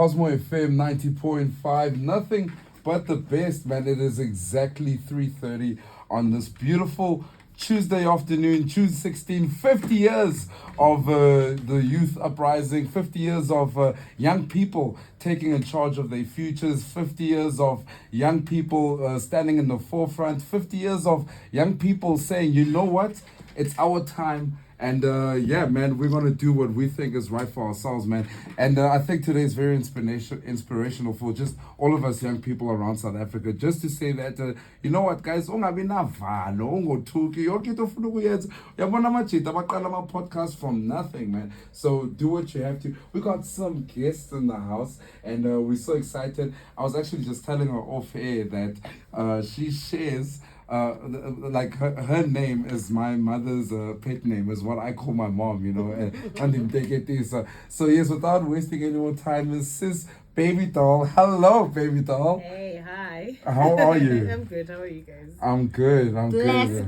Cosmo FM 90.5, nothing but the best, man. It is exactly 3:30 on this beautiful Tuesday afternoon, June 16, 50 years of the youth uprising, 50 years of young people taking in charge of their futures, 50 years of young people standing in the forefront, 50 years of young people saying, you know what, it's our time. And yeah, man, we're going to do what we think is right for ourselves, man. And I think today is very inspirational for just all of us young people around South Africa. Just to say that, you know what, guys, ungabi navalo, ungothuki, yonke into ofuna ukuyenza. Uyabona amajita abaqala ama-podcast from nothing, man. So do what you have to. We got some guests in the house, and we're so excited. I was actually just telling her off air that she shares like her name is my mother's pet name, is what I call my mom, you know, and take it this. So yes, without wasting any more time, is sis BabyDoll. Hello, BabyDoll. Hey, hi. How are you? I'm good. How are you guys? I'm good.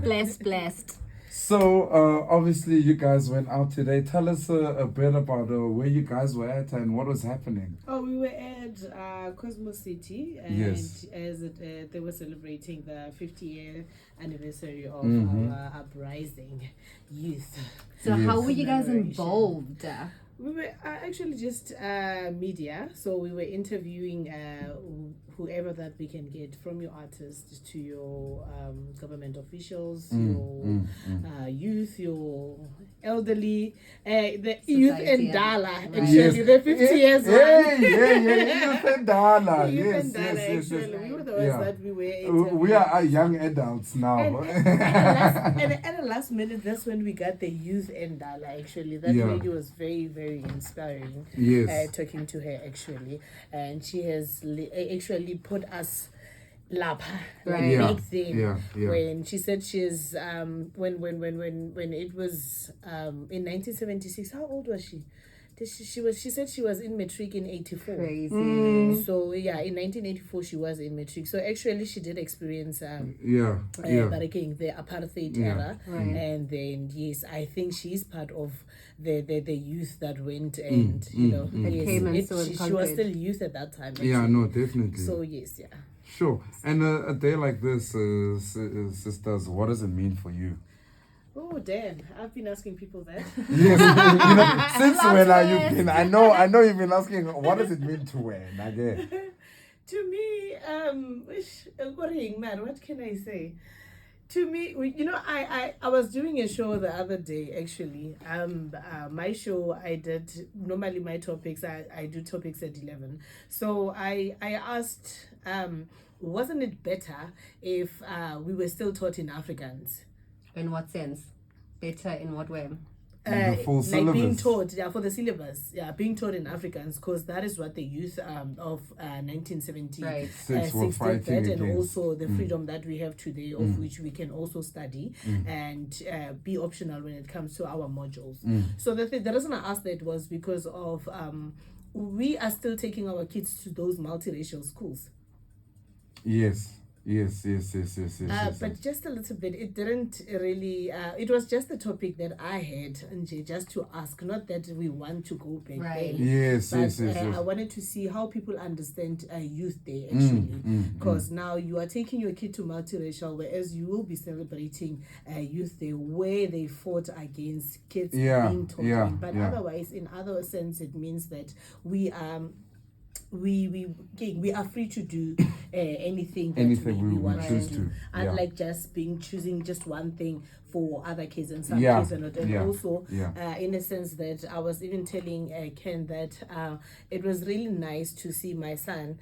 Blessed. So obviously you guys went out today. Tell us a bit about where you guys were at and what was happening. Oh, we were at Cosmo City, and Yes. as they were celebrating the 50-year anniversary of our uprising youth. So Yes. how were you guys Collaboration. involved? We were actually just media, so we were interviewing whoever that we can get, from your artists to your government officials, your youth, your elderly, the youth and yeah. Dala, Right. actually, the 50 years one. Yeah, youth and Dala. Youth Yes, and Dala, yes. actually. We were the ones Yeah. that we were interviewing. We are young adults now. And at the last minute, that's when we got the youth and Dala, actually. That Yeah. lady was very, very inspiring. Yes. Talking to her, actually. And she has actually put us lapha, Right. Yeah, big thing. yeah. When she said she's when it was in 1976, how old was she? She said she was in matric in 84. Crazy. So yeah, in 1984 she was in matric. So actually she did experience but again the apartheid era, Right. and then yes, I think she's part of the youth that went and you know yes, came and saw and she was conquered. still youth at that time. Yeah, actually. no, definitely. So yes, yeah. Sure. And a day like this, sisters, what does it mean for you? Oh damn! I've been asking people that. Yes, you know, since when are you been? I know you've been asking. What does it mean to win? Again. To me, man, what can I say? To me, you know, I was doing a show the other day, actually. My show, I did, normally my topics, I do topics at 11. So I asked, wasn't it better if we were still taught in Afrikaans? In what sense? Better in what way? The full like syllabus. being taught, for the syllabus, being taught in Afrikaans, because that is what the youth of 1970 Right. Six were fighting and against. also the freedom that we have today, of which we can also study and be optional when it comes to our modules. So the reason I asked that was because of we are still taking our kids to those multiracial schools. Yes. But just a little bit, it didn't really, it was just the topic that I had, Nje, just to ask, not that we want to go back Right. there. Yes. I wanted to see how people understand Youth Day, actually. Because now you are taking your kid to multiracial, whereas you will be celebrating Youth Day, where they fought against kids being taught. But otherwise, in other sense, it means that we are free to do anything we want to choose do, to. unlike just choosing just one thing for other kids and some Yeah. kids are not. And also, Yeah. in a sense that I was even telling Ken that it was really nice to see my son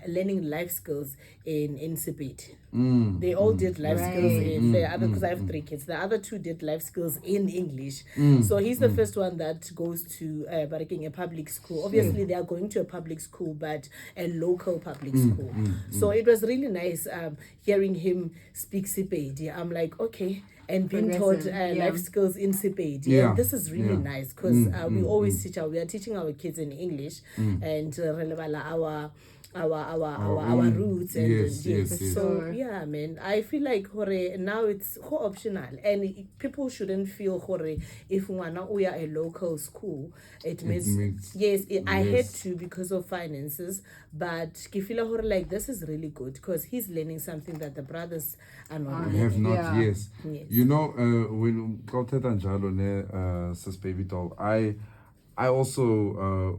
learning life skills in Sibet. They all did life skills in the other, because I have 3 kids. The other 2 did life skills in English. So he's the first one that goes to Baraking, a public school. Obviously, they are going to a public school, but a local public school. So it was really nice hearing him speak Sepedi. I'm like, okay. and being taught Progressive, yeah. life skills in Sipedi. Yeah, And this is really yeah. nice because we always we are teaching our kids in English and our roots and Yes. so yeah, man, I feel like now it's optional, and people shouldn't feel if we are a local school it means I had to because of finances, but I feel like this is really good because he's learning something that the brothers are not I learning. have not, Yeah. yes. You know, when Kauteta Njalo says BabyDoll, I also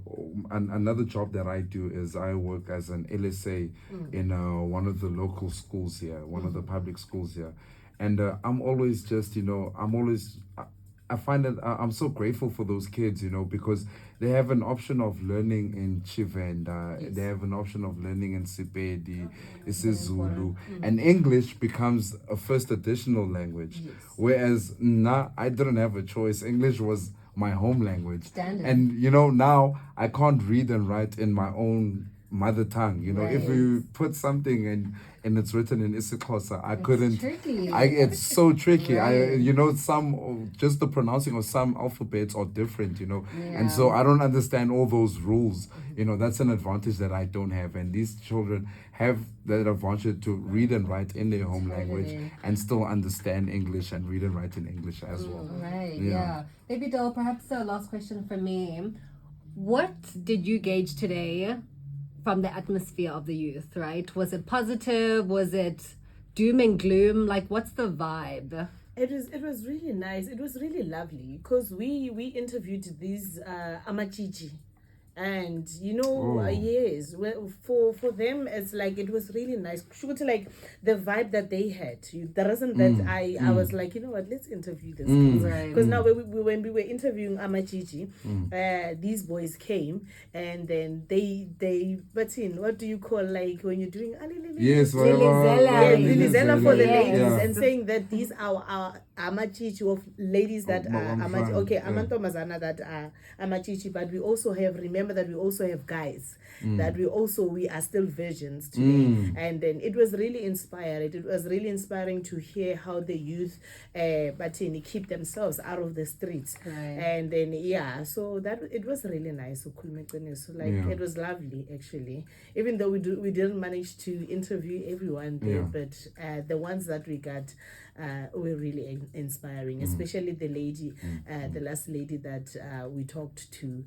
another job that I do is I work as an LSA in one of the local schools here, one of the public schools here, and I'm always just I find that I'm so grateful for those kids, because they have an option of learning in Chivenda, they have an option of learning in Sepedi, isiZulu, and English becomes a first additional language. Whereas I didn't have a choice. English was my home language. Standard. And now I can't read and write in my own mother tongue. If you put something and it's written in isiXhosa, I couldn't. Tricky. It's so tricky. Right. Some just the pronouncing of some alphabets are different. Yeah. And so I don't understand all those rules. That's an advantage that I don't have, and these children have that advantage to read and write in their home language and still understand English and read and write in English as well. Right, yeah. BabyDoll, perhaps the last question from me. What did you gauge today from the atmosphere of the youth, right? Was it positive? Was it doom and gloom? Like, what's the vibe? It was really nice. It was really lovely because we interviewed these amachichi. And yes, well, for them it's like it was really nice. Like the vibe that they had. The reason that I was like, you know what, let's interview this because now when we were interviewing Amachichi, these boys came and then they what do you call, like when you're doing Yes, Lilizela for the Yes. ladies, and saying that these are our Amachichi of ladies that are Amantomazana that are Amachichi, but we also have, remember that we also have guys that we are still virgins today. And then it was really inspiring. It was really inspiring to hear how the youth keep themselves out of the streets. And then so that it was really nice. So it was lovely actually. Even though we didn't manage to interview everyone there, but the ones that we got were really inspiring, especially the lady, the last lady that we talked to.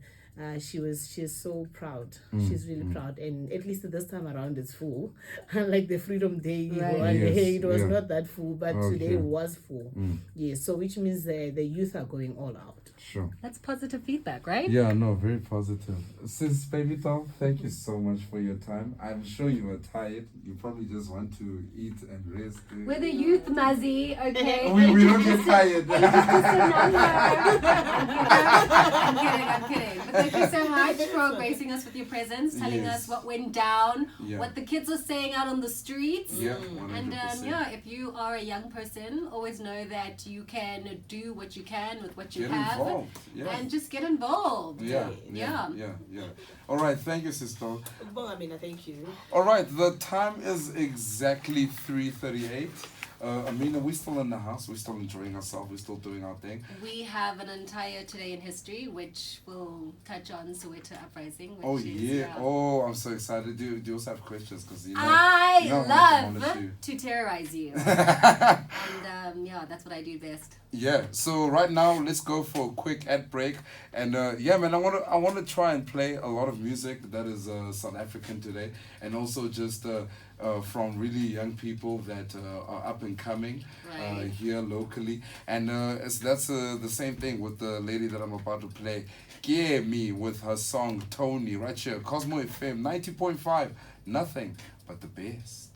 She's so proud. She's really proud, and at least this time around it's full. Like the Freedom Day one day, it was not that full, but today it was full. Yes, so which means the youth are going all out. Sure. That's positive feedback, right? Yeah, no, very positive. Sis BabyDoll, thank you so much for your time. I'm sure you are tired. You probably just want to eat and rest. We're the youth, Muzzy, okay? We don't get tired. I'm kidding. But thank you so much for gracing us with your presence, telling us what went down, what the kids are saying out on the streets. Yeah, 100%. And if you are a young person, always know that you can do what you can with what you have. And just get involved. Yeah. All right, thank you, sister. Amina, thank you. All right, the time is exactly 3:38. Amina, we're still in the house. We're still enjoying ourselves. We're still doing our thing. We have an entire Today in History, which will touch on Soweto Uprising. Which I'm so excited. Do you also have questions? Because I love to terrorize you. And that's what I do best. Yeah. So right now, let's go for a quick ad break. And man, I want to try and play a lot of music that is South African today, and also just from really young people that are up and coming here locally. And that's the same thing with the lady that I'm about to play, Me, with her song Tony, right here, Cosmo FM 90.5, nothing but the best.